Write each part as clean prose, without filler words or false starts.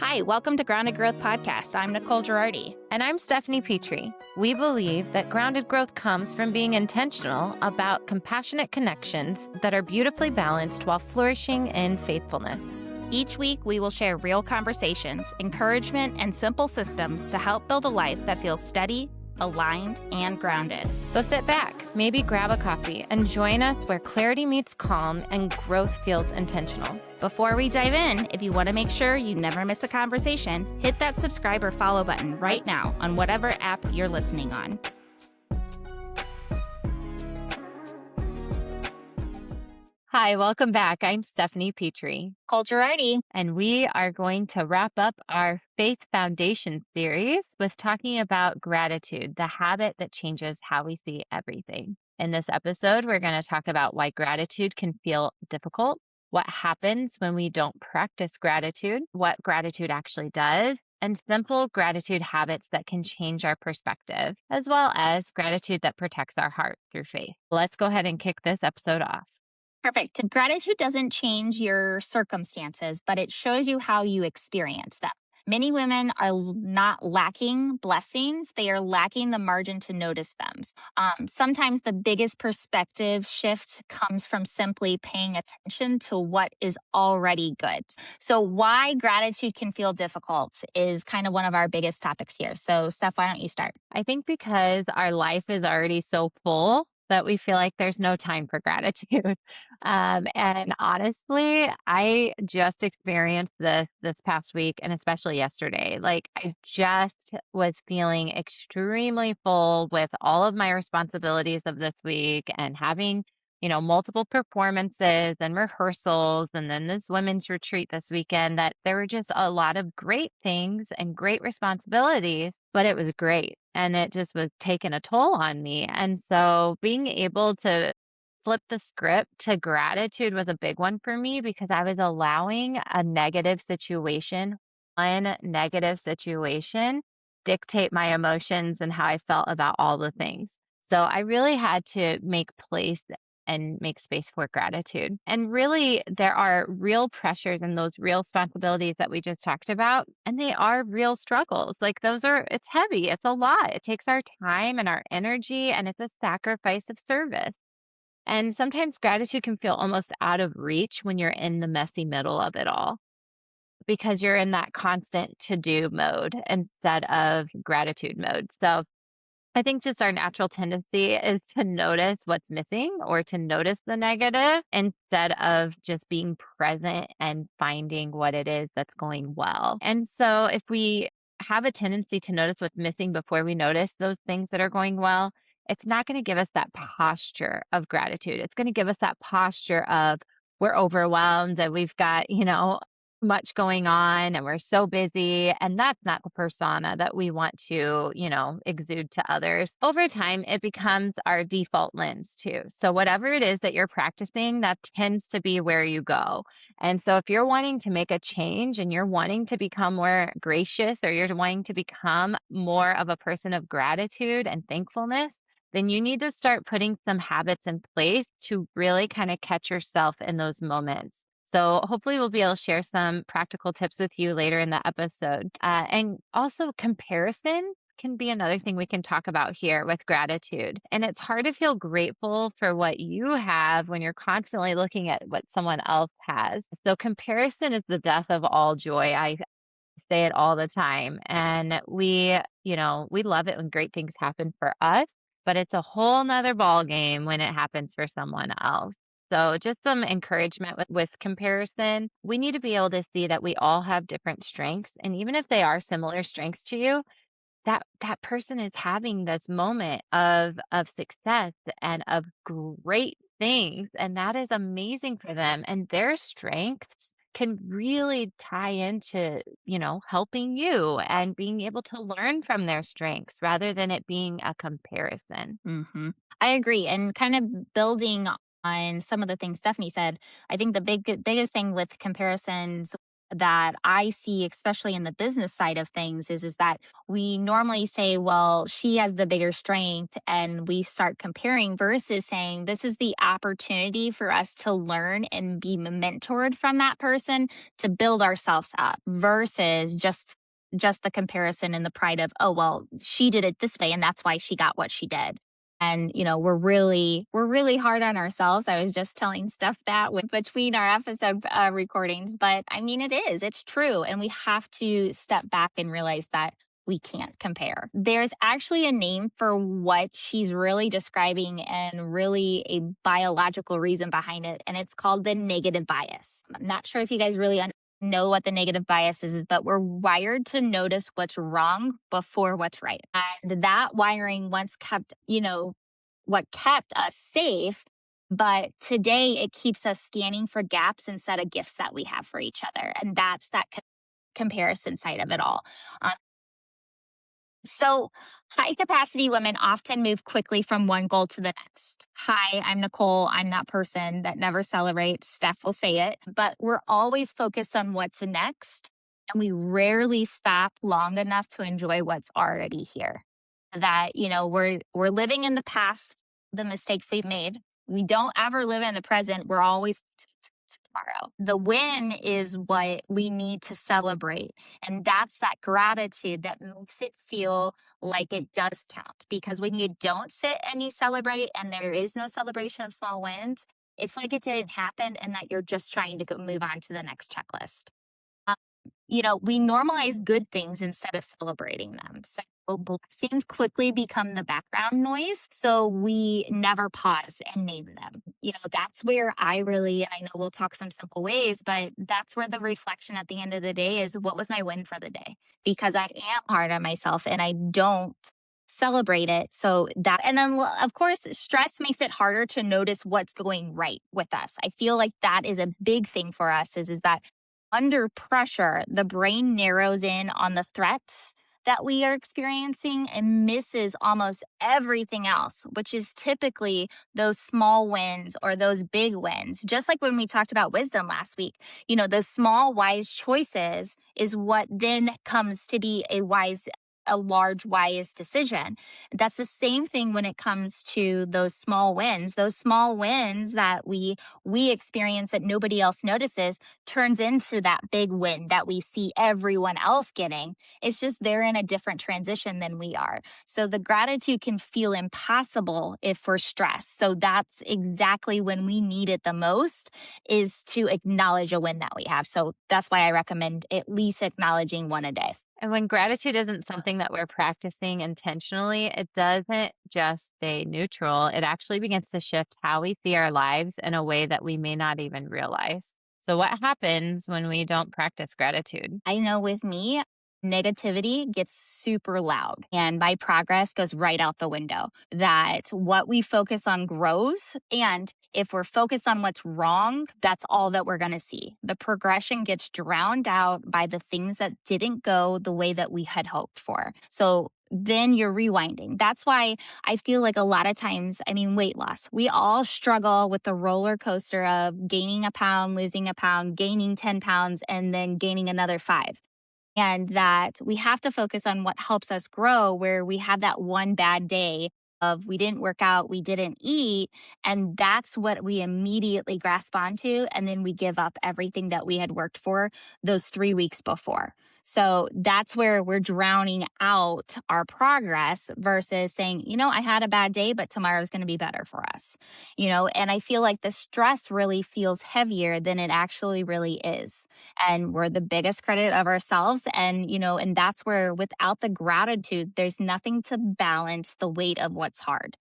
Hi, welcome to Grounded Growth Podcast. I'm Nicole Girardi. And I'm Stephanie Petrie. We believe that grounded growth comes from being intentional about compassionate connections that are beautifully balanced while flourishing in faithfulness. Each week, we will share real conversations, encouragement, and simple systems to help build a life that feels steady, aligned, and grounded. So sit back, maybe grab a coffee, and join us where clarity meets calm and growth feels intentional. Before we dive in, if you want to make sure you never miss a conversation, hit that subscribe or follow button right now on whatever app you're listening on. Hi, welcome back. I'm Stephanie Petrie. Nicole Girardi. And we are going to wrap up our Faith Foundation series with talking about gratitude, the habit that changes how we see everything. In this episode, we're going to talk about why gratitude can feel difficult, what happens when we don't practice gratitude, what gratitude actually does, and simple gratitude habits that can change our perspective, as well as gratitude that protects our heart through faith. Let's go ahead and kick this episode off. Perfect. Gratitude doesn't change your circumstances, but it shows you how you experience them. Many women are not lacking blessings. They are lacking the margin to notice them. Sometimes the biggest perspective shift comes from simply paying attention to what is already good. So why gratitude can feel difficult is kind of one of our biggest topics here. So Steph, why don't you start? I think because our life is already so full that we feel like there's no time for gratitude. And honestly, I just experienced this past week and especially yesterday. Like I just was feeling extremely full with all of my responsibilities of this week and having, multiple performances and rehearsals and then this women's retreat this weekend that there were just a lot of great things and great responsibilities, but it was great. And it just was taking a toll on me. And so being able to flip the script to gratitude was a big one for me because I was allowing a negative situation, one negative situation, dictate my emotions and how I felt about all the things. So I really had to make place and make space for gratitude. And really, there are real pressures and those real responsibilities that we just talked about, and they are real struggles. Like it's heavy, it's a lot. It takes our time and our energy, and it's a sacrifice of service. And sometimes gratitude can feel almost out of reach when you're in the messy middle of it all because you're in that constant to-do mode instead of gratitude mode. So I think just our natural tendency is to notice what's missing or to notice the negative instead of just being present and finding what it is that's going well. And so if we have a tendency to notice what's missing before we notice those things that are going well, it's not going to give us that posture of gratitude. It's going to give us that posture of we're overwhelmed and we've got, much going on and we're so busy. And that's not the persona that we want to, exude to others. Over time, it becomes our default lens too. So whatever it is that you're practicing, that tends to be where you go. And so if you're wanting to make a change and you're wanting to become more gracious or you're wanting to become more of a person of gratitude and thankfulness, then you need to start putting some habits in place to really kind of catch yourself in those moments. So hopefully we'll be able to share some practical tips with you later in the episode. And also comparison can be another thing we can talk about here with gratitude. And it's hard to feel grateful for what you have when you're constantly looking at what someone else has. So comparison is the death of all joy. I say it all the time. And we love it when great things happen for us, but it's a whole nother ball game when it happens for someone else. So just some encouragement with comparison. We need to be able to see that we all have different strengths. And even if they are similar strengths to you, that person is having this moment of success and of great things. And that is amazing for them. And their strengths can really tie into, helping you and being able to learn from their strengths rather than it being a comparison. Mm-hmm. I agree. And kind of building on some of the things Stephanie said, I think the biggest thing with comparisons that I see, especially in the business side of things, is that we normally say, well, she has the bigger strength, and we start comparing versus saying, this is the opportunity for us to learn and be mentored from that person to build ourselves up versus just the comparison and the pride of, oh, well, she did it this way and that's why she got what she did. And we're really hard on ourselves. I was just telling Steph that between our episode recordings, but I mean it's true, and we have to step back and realize that we can't compare. There's actually a name for what she's really describing and really a biological reason behind it, and it's called the negative bias. I'm not sure if you guys really know what the negative bias is, but we're wired to notice what's wrong before what's right. And that wiring once kept, what kept us safe. But today it keeps us scanning for gaps instead of gifts that we have for each other. And that's that comparison side of it all. So, high capacity women often move quickly from one goal to the next. Hi, I'm Nicole. I'm that person that never celebrates. Steph will say it, but we're always focused on what's next. And we rarely stop long enough to enjoy what's already here. That, we're living in the past, the mistakes we've made. We don't ever live in the present. We're always tomorrow. The win is what we need to celebrate. And that's that gratitude that makes it feel like it does count. Because when you don't sit and you celebrate and there is no celebration of small wins, it's like it didn't happen and that you're just trying to move on to the next checklist. We normalize good things instead of celebrating them. So blessings quickly become the background noise. So we never pause and name them. That's where I really, and I know we'll talk some simple ways, but that's where the reflection at the end of the day is, what was my win for the day? Because I am hard on myself and I don't celebrate it. So that, and then of course, stress makes it harder to notice what's going right with us. I feel like that is a big thing for us is that under pressure, the brain narrows in on the threats that we are experiencing and misses almost everything else, which is typically those small wins or those big wins. Just like when we talked about wisdom last week, those small, wise choices is what then comes to be a large, wise decision. That's the same thing when it comes to those small wins that we experience that nobody else notices turns into that big win that we see everyone else getting. It's just they're in a different transition than we are. So the gratitude can feel impossible if we're stressed. So that's exactly when we need it the most, is to acknowledge a win that we have. So that's why I recommend at least acknowledging one a day. And when gratitude isn't something that we're practicing intentionally, it doesn't just stay neutral. It actually begins to shift how we see our lives in a way that we may not even realize. So, what happens when we don't practice gratitude? I know with me, negativity gets super loud and my progress goes right out the window. That what we focus on grows. And if we're focused on what's wrong, that's all that we're going to see. The progression gets drowned out by the things that didn't go the way that we had hoped for. So then you're rewinding. That's why I feel like a lot of times, I mean, weight loss, we all struggle with the roller coaster of gaining a pound, losing a pound, gaining 10 pounds, and then gaining another 5. And that we have to focus on what helps us grow, where we have that one bad day of we didn't work out, we didn't eat, and that's what we immediately grasp onto, and then we give up everything that we had worked for those 3 weeks before. So that's where we're drowning out our progress versus saying, I had a bad day, but tomorrow's going to be better for us. And I feel like the stress really feels heavier than it actually really is, and we're the biggest credit of ourselves. And that's where without the gratitude, there's nothing to balance the weight of what's hard.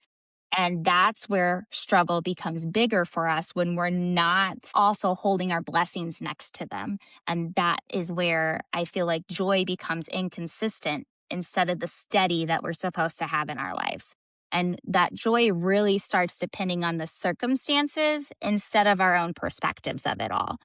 And that's where struggle becomes bigger for us, when we're not also holding our blessings next to them. And that is where I feel like joy becomes inconsistent instead of the steady that we're supposed to have in our lives. And that joy really starts depending on the circumstances instead of our own perspectives of it all.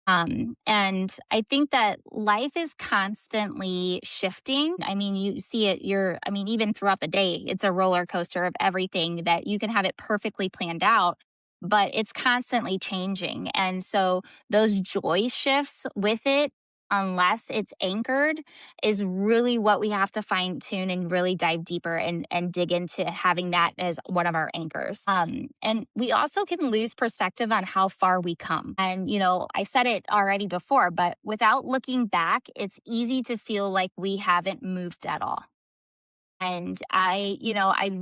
And I think that life is constantly shifting. I mean, you see it, even throughout the day, it's a roller coaster of everything that you can have it perfectly planned out, but it's constantly changing. And so those joy shifts with it unless it's anchored, is really what we have to fine tune and really dive deeper and dig into having that as one of our anchors. And we also can lose perspective on how far we come. And, I said it already before, but without looking back, it's easy to feel like we haven't moved at all. And I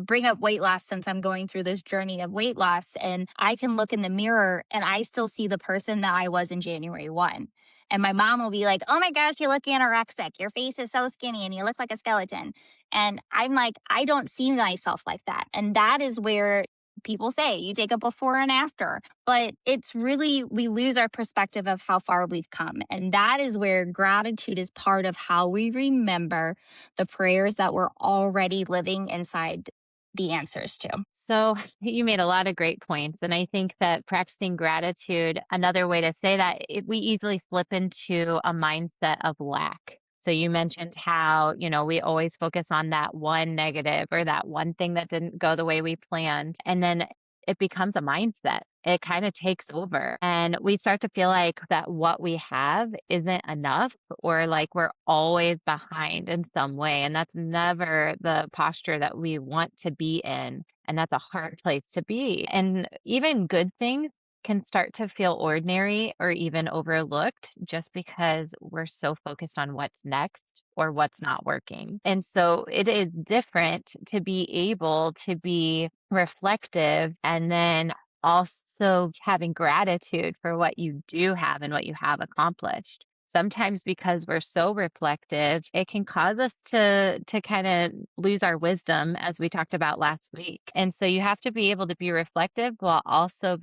bring up weight loss since I'm going through this journey of weight loss. And I can look in the mirror and I still see the person that I was in January 1. And my mom will be like, "Oh my gosh, you look anorexic. Your face is so skinny and you look like a skeleton." And I'm like, I don't see myself like that. And that is where people say you take a before and after. But it's really, we lose our perspective of how far we've come. And that is where gratitude is part of how we remember the prayers that we're already living inside the answers to. So you made a lot of great points. And I think that practicing gratitude, another way to say that, we easily slip into a mindset of lack. So you mentioned how, we always focus on that one negative or that one thing that didn't go the way we planned. And then it becomes a mindset. It kind of takes over. And we start to feel like that what we have isn't enough, or like we're always behind in some way. And that's never the posture that we want to be in. And that's a hard place to be. And even good things can start to feel ordinary or even overlooked just because we're so focused on what's next or what's not working. And so it is different to be able to be reflective and then also having gratitude for what you do have and what you have accomplished. Sometimes because we're so reflective, it can cause us to kind of lose our wisdom, as we talked about last week. And so you have to be able to be reflective while also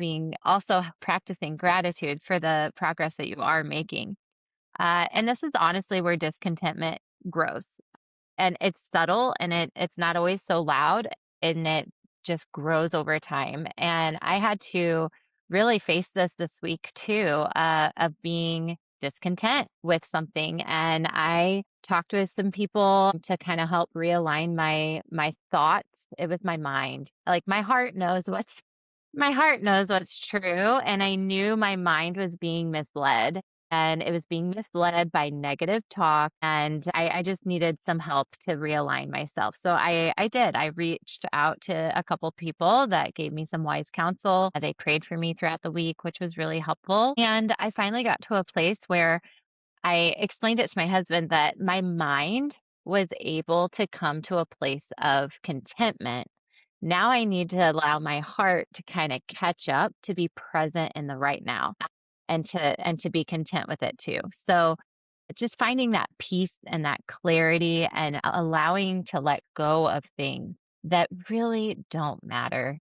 practicing gratitude for the progress that you are making. And this is honestly where discontentment grows, and it's subtle, and it's not always so loud, and it just grows over time. And I had to really face this week too, of being discontent with something. And I talked with some people to kind of help realign my thoughts. It was my mind. Like my heart knows what's true, and I knew my mind was being misled, and it was being misled by negative talk, and I just needed some help to realign myself. So I did. I reached out to a couple people that gave me some wise counsel. They prayed for me throughout the week, which was really helpful. And I finally got to a place where I explained it to my husband that my mind was able to come to a place of contentment. Now I need to allow my heart to kind of catch up, to be present in the right now, and to be content with it too. So just finding that peace and that clarity and allowing to let go of things that really don't matter,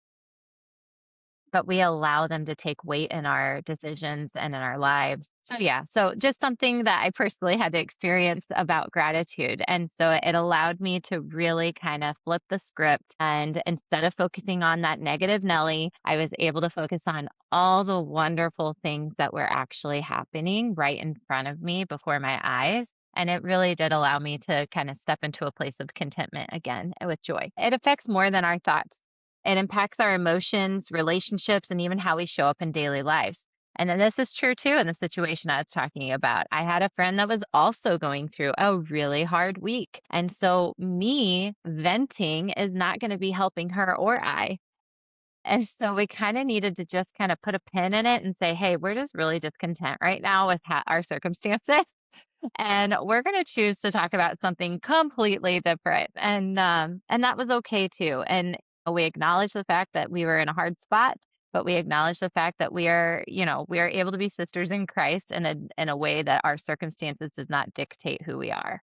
but we allow them to take weight in our decisions and in our lives. So yeah, so just something that I personally had to experience about gratitude. And so it allowed me to really kind of flip the script, and instead of focusing on that negative Nelly, I was able to focus on all the wonderful things that were actually happening right in front of me before my eyes. And it really did allow me to kind of step into a place of contentment again with joy. It affects more than our thoughts. It impacts our emotions, relationships, and even how we show up in daily lives. And then this is true too in the situation I was talking about. I had a friend that was also going through a really hard week. And so me venting is not going to be helping her or I. And so we kind of needed to just kind of put a pin in it and say, hey, we're just really discontent right now with our circumstances. And we're going to choose to talk about something completely different. And that was okay too. And we acknowledge the fact that we were in a hard spot, but we acknowledge the fact that we are able to be sisters in Christ in a way that our circumstances does not dictate who we are.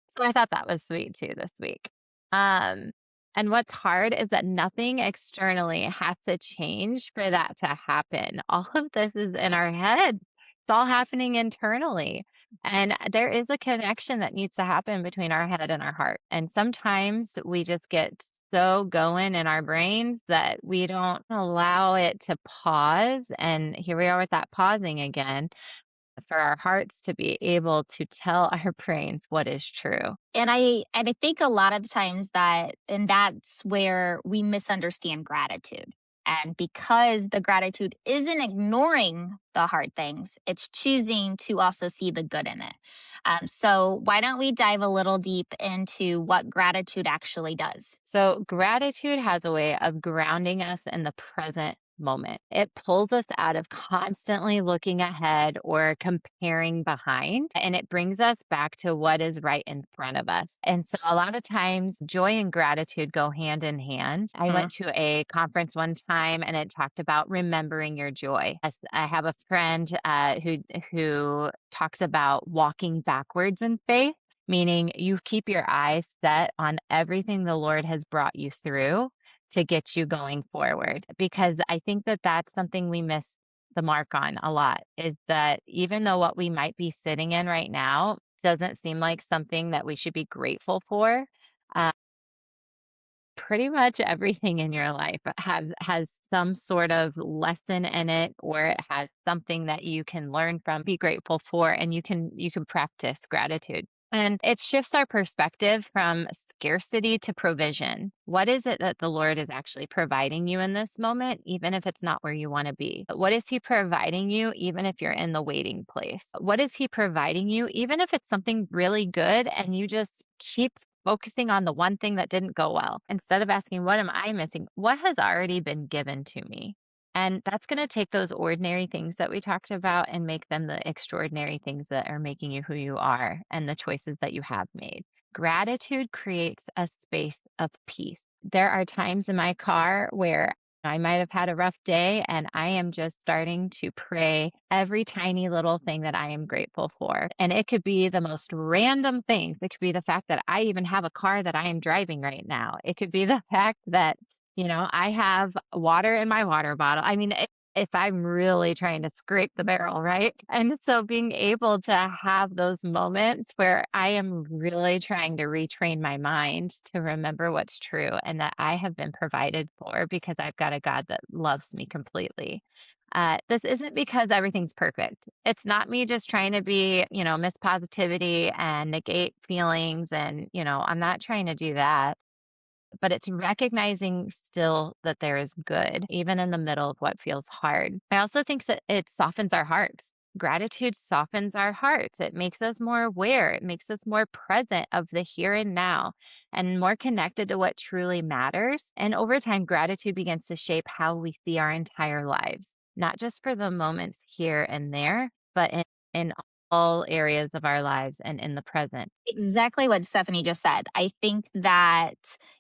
So I thought that was sweet too this week. Um, and what's hard is that nothing externally has to change for that to happen. All of this is in our heads. It's all happening internally. And there is a connection that needs to happen between our head and our heart. And sometimes we just get so going in our brains that we don't allow it to pause. And here we are with that pausing again, for our hearts to be able to tell our brains what is true. And I think a lot of the times that's where we misunderstand gratitude. And because the gratitude isn't ignoring the hard things, it's choosing to also see the good in it. So, why don't we dive a little deep into what gratitude actually does? So, gratitude has a way of grounding us in the present moment. It pulls us out of constantly looking ahead or comparing behind, and it brings us back to what is right in front of us. And so, a lot of times, joy and gratitude go hand in hand. I Mm. went to a conference one time and it talked about remembering your joy. I have a friend who talks about walking backwards in faith, meaning you keep your eyes set on everything the Lord has brought you through to get you going forward. Because I think that that's something we miss the mark on a lot, is that even though what we might be sitting in right now doesn't seem like something that we should be grateful for, uh, pretty much everything in your life has some sort of lesson in it, or it has something that you can learn from, be grateful for, and you can practice gratitude. And it shifts our perspective from scarcity to provision. What is it that the Lord is actually providing you in this moment, even if it's not where you want to be? What is He providing you, even if you're in the waiting place? What is He providing you, even if it's something really good and you just keep focusing on the one thing that didn't go well instead of asking, what am I missing? What has already been given to me? And that's going to take those ordinary things that we talked about and make them the extraordinary things that are making you who you are and the choices that you have made. Gratitude creates a space of peace. There are times in my car where I might have had a rough day and I am just starting to pray every tiny little thing that I am grateful for. And it could be the most random things. It could be the fact that I even have a car that I am driving right now. It could be the fact that, I have water in my water bottle. I mean, if I'm really trying to scrape the barrel, right? And so being able to have those moments where I am really trying to retrain my mind to remember what's true and that I have been provided for because I've got a God that loves me completely. This isn't because everything's perfect. It's not me just trying to be, Miss Positivity and negate feelings. And, I'm not trying to do that, but it's recognizing still that there is good, even in the middle of what feels hard. I also think that it softens our hearts. Gratitude softens our hearts. It makes us more aware. It makes us more present of the here and now and more connected to what truly matters. And over time, gratitude begins to shape how we see our entire lives, not just for the moments here and there, but in all areas of our lives and in the present. Exactly what Stephanie just said. I think that,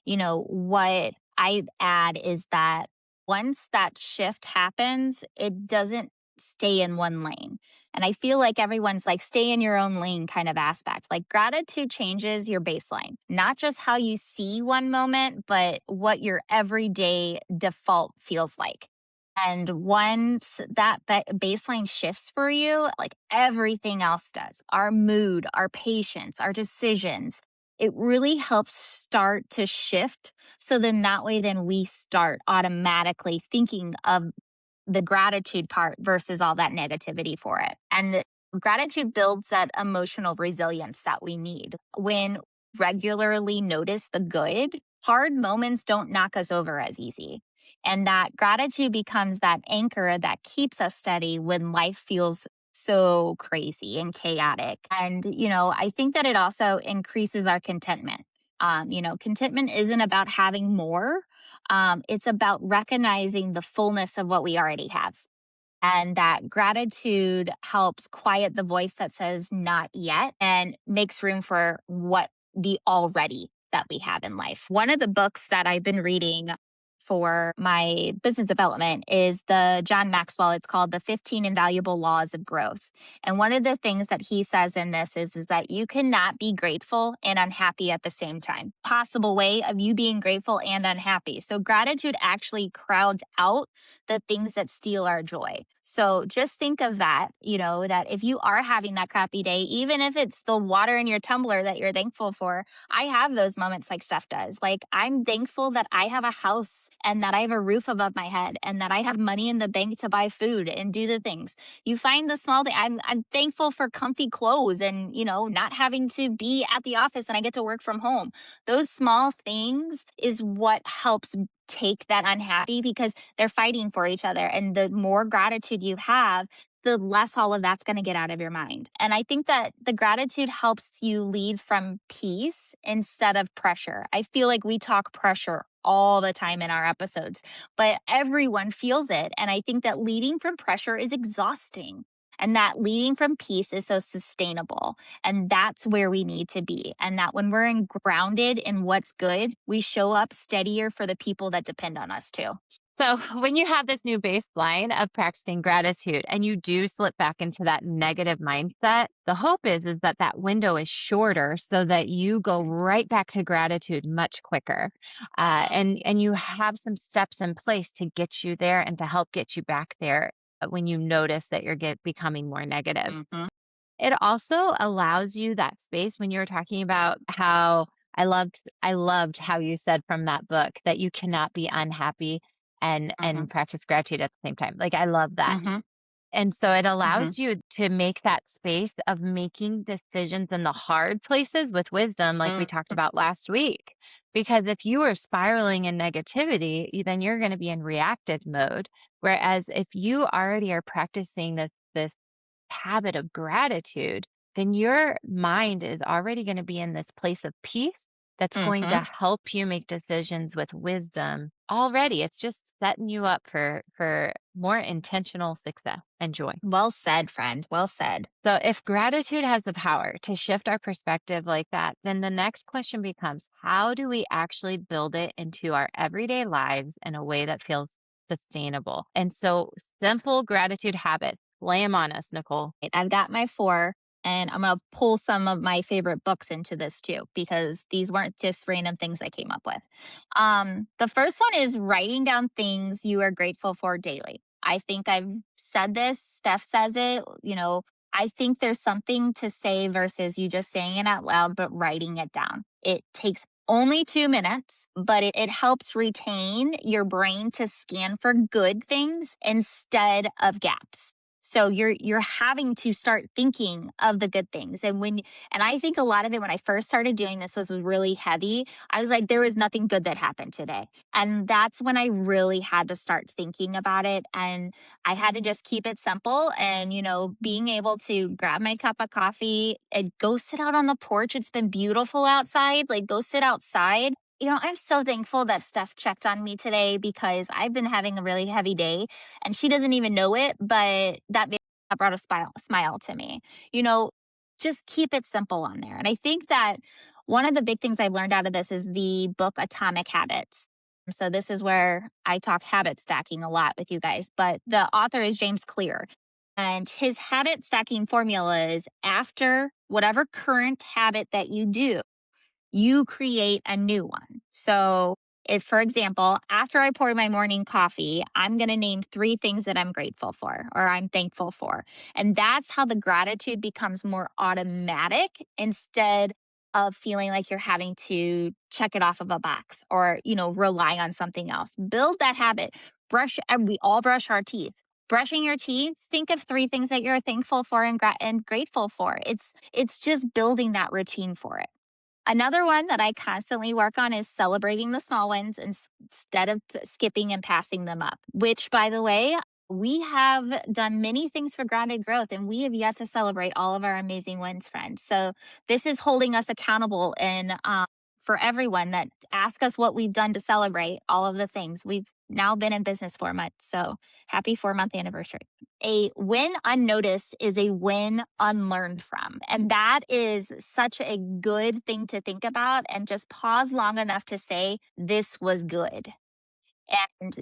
what I'd add is that once that shift happens, it doesn't stay in one lane. And I feel like everyone's like, stay in your own lane kind of aspect. Like gratitude changes your baseline, not just how you see one moment, but what your everyday default feels like. And once that baseline shifts for you, like everything else does, our mood, our patience, our decisions, it really helps start to shift. So then that way, then we start automatically thinking of the gratitude part versus all that negativity for it. And gratitude builds that emotional resilience that we need. When regularly notice the good, hard moments don't knock us over as easy. And that gratitude becomes that anchor that keeps us steady when life feels so crazy and chaotic. And, I think that it also increases our contentment. Contentment isn't about having more, it's about recognizing the fullness of what we already have. And that gratitude helps quiet the voice that says not yet and makes room for what the already that we have in life. One of the books that I've been reading for my business development is the John Maxwell. It's called The 15 Invaluable Laws of Growth. And one of the things that he says in this is that you cannot be grateful and unhappy at the same time. Possible way of you being grateful and unhappy. So gratitude actually crowds out the things that steal our joy. So just think of that, that if you are having that crappy day, even if it's the water in your tumbler that you're thankful for, I have those moments like Steph does. Like I'm thankful that I have a house and that I have a roof above my head and that I have money in the bank to buy food and do the things. You find the small thing. I'm thankful for comfy clothes and, not having to be at the office and I get to work from home. Those small things is what helps take that unhappy because they're fighting for each other. And the more gratitude you have, the less all of that's going to get out of your mind. And I think that the gratitude helps you lead from peace instead of pressure. I feel like we talk pressure all the time in our episodes, but everyone feels it. And I think that leading from pressure is exhausting. And that leading from peace is so sustainable. And that's where we need to be. And that when we're grounded in what's good, we show up steadier for the people that depend on us too. So, when you have this new baseline of practicing gratitude and you do slip back into that negative mindset, the hope is that that window is shorter so that you go right back to gratitude much quicker. And you have some steps in place to get you there and to help get you back there when you notice that you're becoming more negative. Mm-hmm. It also allows you that space when you were talking about how I loved how you said from that book that you cannot be unhappy Mm-hmm. and practice gratitude at the same time. Like, I love that. Mm-hmm. And so it Mm-hmm. allows you to make that space of making decisions in the hard places with wisdom, like we talked about last week. Because if you are spiraling in negativity, then you're going to be in reactive mode. Whereas if you already are practicing this habit of gratitude, then your mind is already going to be in this place of peace that's going Mm-hmm. to help you make decisions with wisdom already. It's just setting you up for more intentional success and joy. Well said, friend. Well said. So if gratitude has the power to shift our perspective like that, then the next question becomes, how do we actually build it into our everyday lives in a way that feels sustainable? And so simple gratitude habits, lay them on us, Nicole. I've got my four, and I'm going to pull some of my favorite books into this too, because these weren't just random things I came up with. The first one is writing down things you are grateful for daily. I think I've said this, Steph says it, I think there's something to say versus you just saying it out loud, but writing it down. It takes only 2 minutes, but it helps retain your brain to scan for good things instead of gaps. So you're having to start thinking of the good things. And I think a lot of it when I first started doing this was really heavy. I was like, there was nothing good that happened today. And that's when I really had to start thinking about it. And I had to just keep it simple and, being able to grab my cup of coffee and go sit out on the porch. It's been beautiful outside. Like, go sit outside. I'm so thankful that Steph checked on me today because I've been having a really heavy day and she doesn't even know it, but that brought a smile to me. You know, just keep it simple on there. And I think that one of the big things I've learned out of this is the book Atomic Habits. So this is where I talk habit stacking a lot with you guys, but the author is James Clear. And his habit stacking formula is after whatever current habit that you do, you create a new one. So, if, for example, after I pour my morning coffee, I'm going to name 3 things that I'm grateful for or I'm thankful for. And that's how the gratitude becomes more automatic instead of feeling like you're having to check it off of a box or, rely on something else. Build that habit. And we all brush our teeth. Brushing your teeth, think of 3 things that you're thankful for and grateful for. It's just building that routine for it. Another one that I constantly work on is celebrating the small wins instead of skipping and passing them up, which, by the way, we have done many things for grounded growth and we have yet to celebrate all of our amazing wins, friends. So this is holding us accountable and for everyone that ask us what we've done to celebrate all of the things. We've now been in business 4 months. So happy 4 month anniversary. A win unnoticed is a win unlearned from. And that is such a good thing to think about and just pause long enough to say, this was good. And,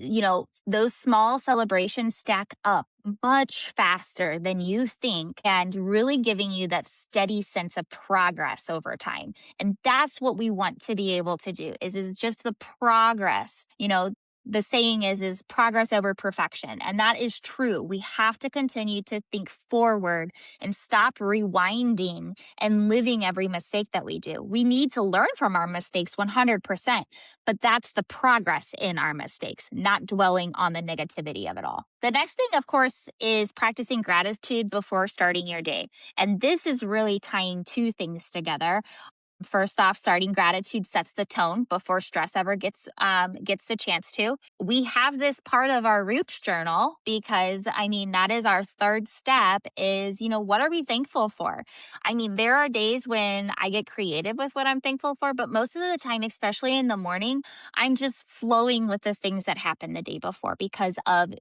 those small celebrations stack up much faster than you think and really giving you that steady sense of progress over time. And that's what we want to be able to do is just the progress. The saying is progress over perfection. And that is true. We have to continue to think forward and stop rewinding and living every mistake that we do. We need to learn from our mistakes 100%. But that's the progress in our mistakes, not dwelling on the negativity of it all. The next thing, of course, is practicing gratitude before starting your day. And this is really tying 2 things together. First off, starting gratitude sets the tone before stress ever gets the chance to. We have this part of our roots journal because I mean that is our third step is, what are we thankful for? I mean, there are days when I get creative with what I'm thankful for, but most of the time, especially in the morning, I'm just flowing with the things that happened the day before because of,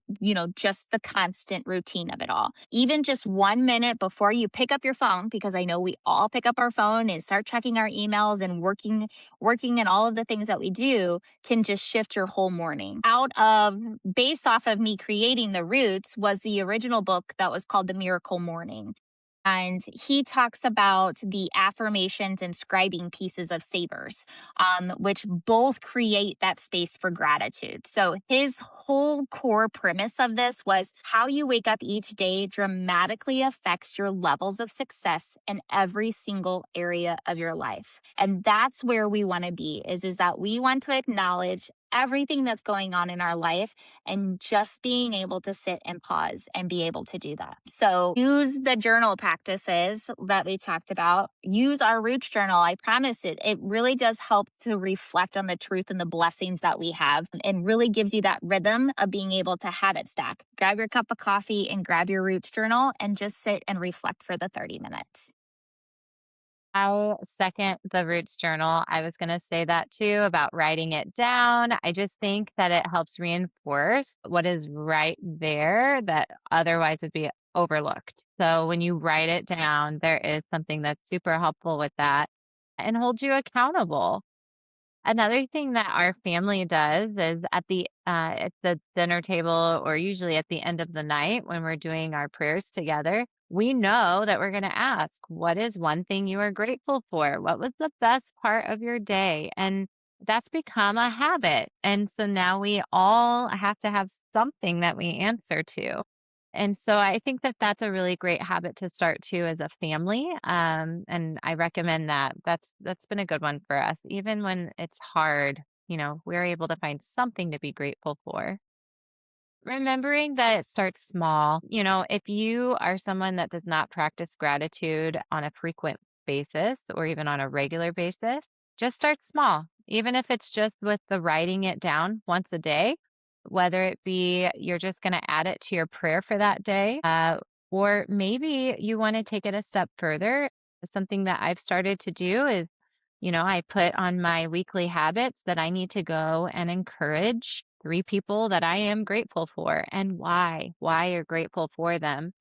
just the constant routine of it all. Even just 1 minute before you pick up your phone, because I know we all pick up our phone and start checking our emails and working and all of the things that we do can just shift your whole morning. Based off of me creating the roots was the original book that was called The Miracle Morning. And he talks about the affirmations and scribing pieces of savers, which both create that space for gratitude. So his whole core premise of this was how you wake up each day dramatically affects your levels of success in every single area of your life. And that's where we want to be is that we want to acknowledge everything that's going on in our life and just being able to sit and pause and be able to do that. So use the journal practices that we talked about. Use our roots journal. I promise it really does help to reflect on the truth and the blessings that we have and really gives you that rhythm of being able to habit stack. Grab your cup of coffee and grab your roots journal and just sit and reflect for the 30 minutes. I second the roots journal. I was going to say that too about writing it down. I just think that it helps reinforce what is right there that otherwise would be overlooked. So when you write it down, there is something that's super helpful with that and holds you accountable. Another thing that our family does is at the dinner table or usually at the end of the night when we're doing our prayers together, we know that we're going to ask, what is one thing you are grateful for? What was the best part of your day? And that's become a habit. And so now we all have to have something that we answer to. And so I think that that's a really great habit to start too as a family. And I recommend that. That's been a good one for us. Even when it's hard, we're able to find something to be grateful for. Remembering that it starts small. If you are someone that does not practice gratitude on a frequent basis or even on a regular basis, just start small. Even if it's just with the writing it down once a day, whether it be you're just going to add it to your prayer for that day, or maybe you want to take it a step further. Something that I've started to do is I put on my weekly habits that I need to go and encourage three people that I am grateful for and why you're grateful for them.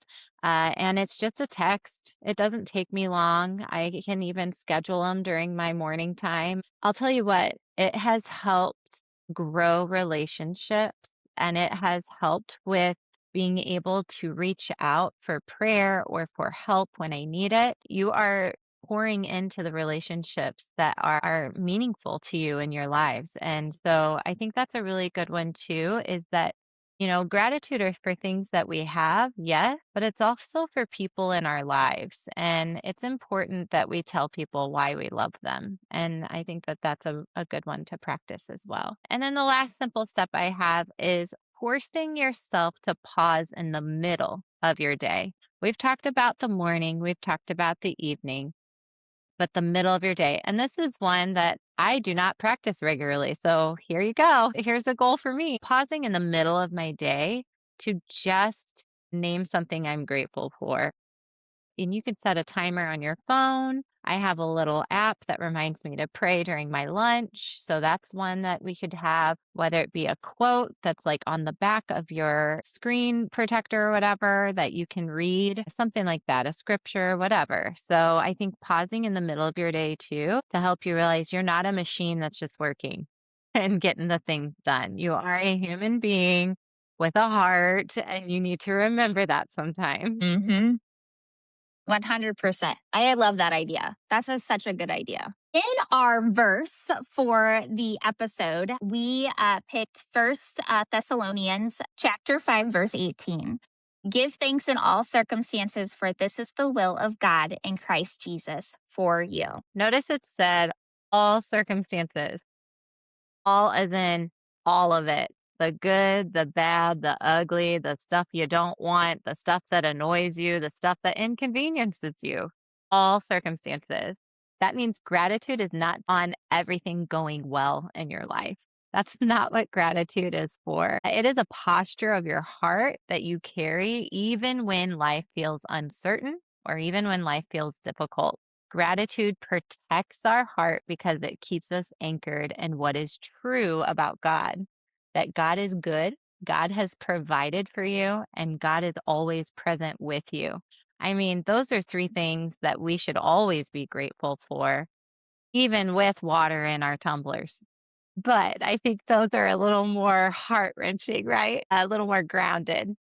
And it's just a text. It doesn't take me long. I can even schedule them during my morning time. I'll tell you what, it has helped grow relationships and it has helped with being able to reach out for prayer or for help when I need it. You are pouring into the relationships that are meaningful to you in your lives. And so I think that's a really good one too, is that, gratitude is for things that we have, yes, but it's also for people in our lives. And it's important that we tell people why we love them. And I think that that's a good one to practice as well. And then the last simple step I have is forcing yourself to pause in the middle of your day. We've talked about the morning, we've talked about the evening, but the middle of your day. And this is one that I do not practice regularly. So here you go. Here's a goal for me pausing in the middle of my day to just name something I'm grateful for. And you can set a timer on your phone. I have a little app that reminds me to pray during my lunch. So that's one that we could have, whether it be a quote that's like on the back of your screen protector or whatever that you can read, something like that, a scripture, whatever. So I think pausing in the middle of your day too to help you realize you're not a machine that's just working and getting the things done. You are a human being with a heart, and you need to remember that sometimes. Mm-hmm. 100%. I love that idea. Such a good idea. In our verse for the episode, we picked First Thessalonians chapter 5, verse 18. Give thanks in all circumstances, for this is the will of God in Christ Jesus for you. Notice it said all circumstances, all as in all of it. The good, the bad, the ugly, the stuff you don't want, the stuff that annoys you, the stuff that inconveniences you, all circumstances. That means gratitude is not on everything going well in your life. That's not what gratitude is for. It is a posture of your heart that you carry even when life feels uncertain or even when life feels difficult. Gratitude protects our heart because it keeps us anchored in what is true about God, that God is good, God has provided for you, and God is always present with you. I mean, those are three things that we should always be grateful for, even with water in our tumblers. But I think those are a little more heart wrenching, right? A little more grounded.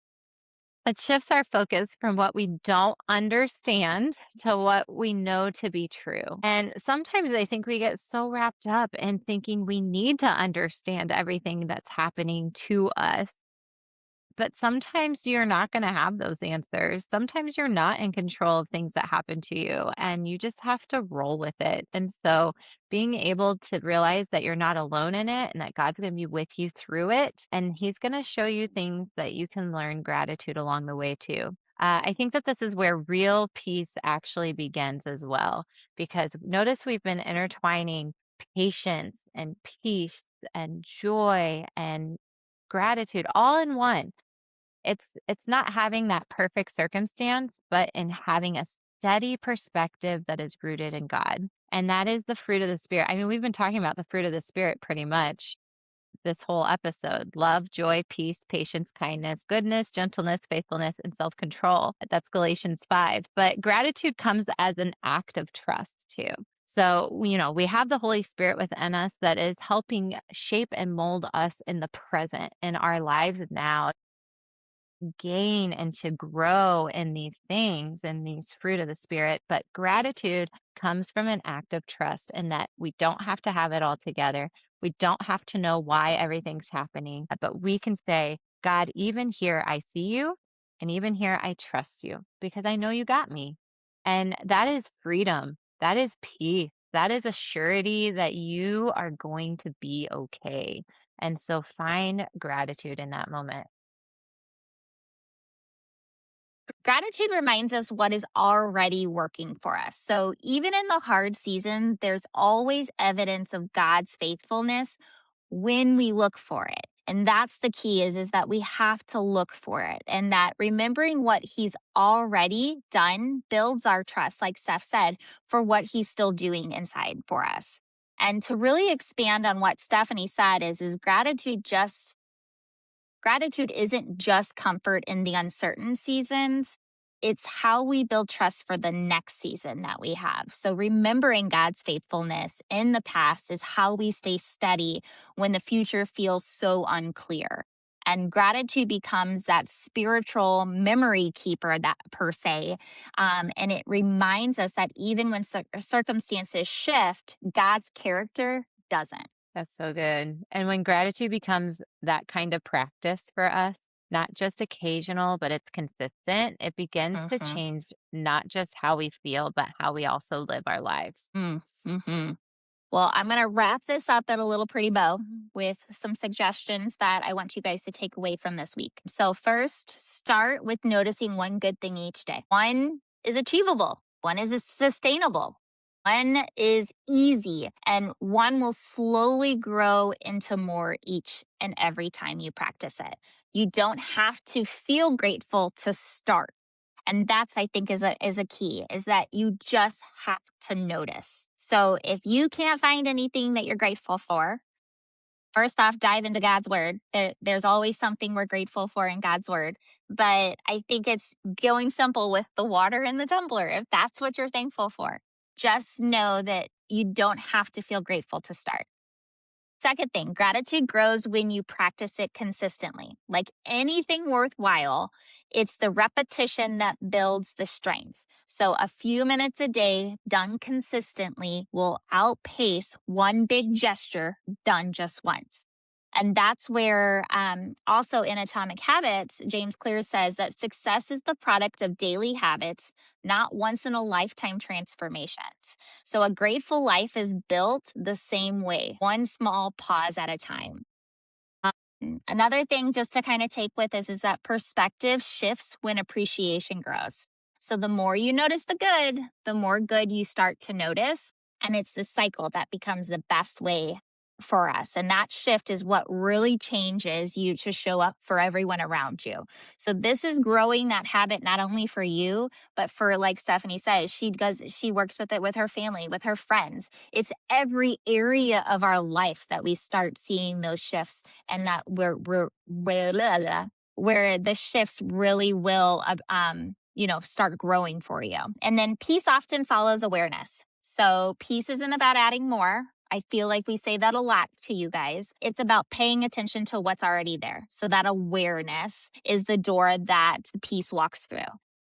It shifts our focus from what we don't understand to what we know to be true. And sometimes I think we get so wrapped up in thinking we need to understand everything that's happening to us, but sometimes you're not going to have those answers. Sometimes you're not in control of things that happen to you, and you just have to roll with it. And so, being able to realize that you're not alone in it and that God's going to be with you through it, and He's going to show you things that you can learn gratitude along the way, too. I think that this is where real peace actually begins as well, because notice we've been intertwining patience and peace and joy and gratitude all in one. It's not having that perfect circumstance, but in having a steady perspective that is rooted in God. And that is the fruit of the Spirit. I mean, we've been talking about the fruit of the Spirit pretty much this whole episode: love, joy, peace, patience, kindness, goodness, gentleness, faithfulness, and self control. That's Galatians 5. But gratitude comes as an act of trust too. So, we have the Holy Spirit within us that is helping shape and mold us in the present, in our lives now, gain and to grow in these things and these fruit of the Spirit. But gratitude comes from an act of trust in that we don't have to have it all together. We don't have to know why everything's happening, but we can say, God, even here I see you, and even here I trust you because I know you got me. And that is freedom. That is peace. That is a surety that you are going to be okay. And so find gratitude in that moment. Gratitude reminds us what is already working for us. So even in the hard season, there's always evidence of God's faithfulness when we look for it. And that's the key is that we have to look for it. And that remembering what he's already done builds our trust, like Steph said, for what he's still doing inside for us. And to really expand on what Stephanie said is gratitude isn't just comfort in the uncertain seasons. It's how we build trust for the next season that we have. So, remembering God's faithfulness in the past is how we stay steady when the future feels so unclear. And gratitude becomes that spiritual memory keeper, that per se. And it reminds us that even when circumstances shift, God's character doesn't. That's so good. And when gratitude becomes that kind of practice for us, not just occasional, but it's consistent, it begins to Mhm. change not just how we feel, but how we also live our lives. Mm-hmm. Well, I'm going to wrap this up at a little pretty bow with some suggestions that I want you guys to take away from this week. So, first, start with noticing one good thing each day. One is achievable, one is sustainable, one is easy, and one will slowly grow into more each and every time you practice it. You don't have to feel grateful to start. And that's, I think, is a key, is that you just have to notice. So if you can't find anything that you're grateful for, first off, dive into God's word. There's always something we're grateful for in God's word. But I think it's going simple with the water in the tumbler. If that's what you're thankful for, just know that you don't have to feel grateful to start. Second thing, gratitude grows when you practice it consistently. Like anything worthwhile, it's the repetition that builds the strength. So a few minutes a day done consistently will outpace one big gesture done just once. And that's where also in Atomic Habits, James Clear says that success is the product of daily habits, not once in a lifetime transformations. So a grateful life is built the same way, one small pause at a time. Another thing just to kind of take with is that perspective shifts when appreciation grows. So the more you notice the good, the more good you start to notice. And it's the cycle that becomes the best way for us. And that shift is what really changes you to show up for everyone around you. So this is growing that habit not only for you, but for, like Stephanie says, she works with it with her family, with her friends. It's every area of our life that we start seeing those shifts, and that where the shifts really will start growing for you. And then peace often follows awareness. So peace isn't about adding more. I feel like we say that a lot to you guys. It's about paying attention to what's already there. So that awareness is the door that peace walks through.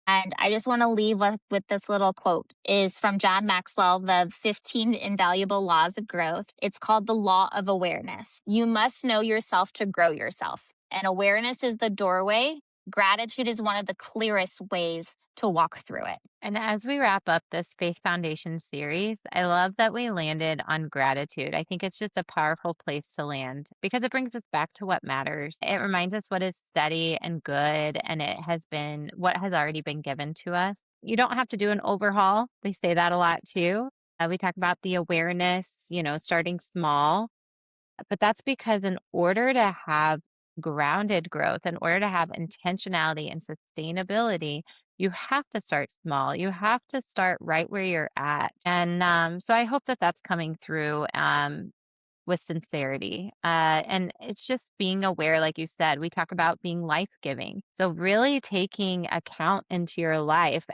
And I just want to leave with this little quote, is from John Maxwell, The 15 Invaluable Laws of Growth. It's called the Law of Awareness. You must know yourself to grow yourself. And awareness is the doorway. Gratitude is one of the clearest ways to walk through it. And as we wrap up this Faith Foundation series, I love that we landed on gratitude. I think it's just a powerful place to land because it brings us back to what matters. It reminds us what is steady and good, and it has been what has already been given to us. You don't have to do an overhaul. We say that a lot too. We talk about the awareness, starting small, but that's because in order to have grounded growth, in order to have intentionality and sustainability, you have to start small. You have to start right where you're at. And so I hope that that's coming through with sincerity. And it's just being aware, like you said, we talk about being life giving. So really taking account into your life.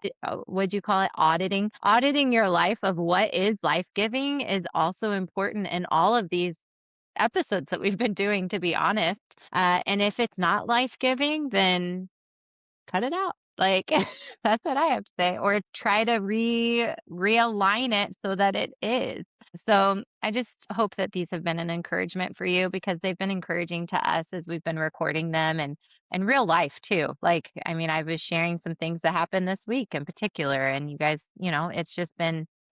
Would you call it auditing? Auditing your life of what is life giving is also important in all of these episodes that we've been doing, to be honest. And if it's not life giving, then cut it out. Like that's what I have to say, or try to realign it so that it is. So I just hope that these have been an encouragement for you because they've been encouraging to us as we've been recording them and real life too. Like, I mean, I was sharing some things that happened this week in particular, and you guys,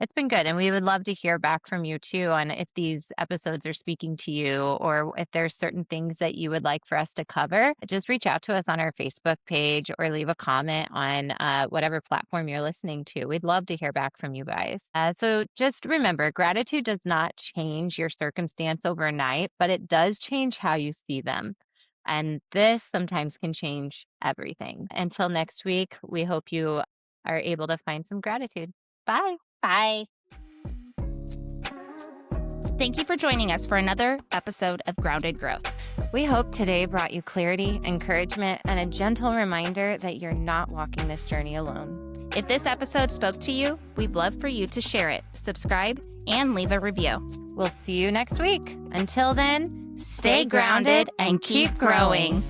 it's been good. And we would love to hear back from you too on if these episodes are speaking to you or if there's certain things that you would like for us to cover. Just reach out to us on our Facebook page or leave a comment on whatever platform you're listening to. We'd love to hear back from you guys. So just remember, gratitude does not change your circumstance overnight, but it does change how you see them. And this sometimes can change everything. Until next week, we hope you are able to find some gratitude. Bye. Bye. Thank you for joining us for another episode of Grounded Growth. We hope today brought you clarity, encouragement, and a gentle reminder that you're not walking this journey alone. If this episode spoke to you, we'd love for you to share it, subscribe, and leave a review. We'll see you next week. Until then, stay grounded and keep growing.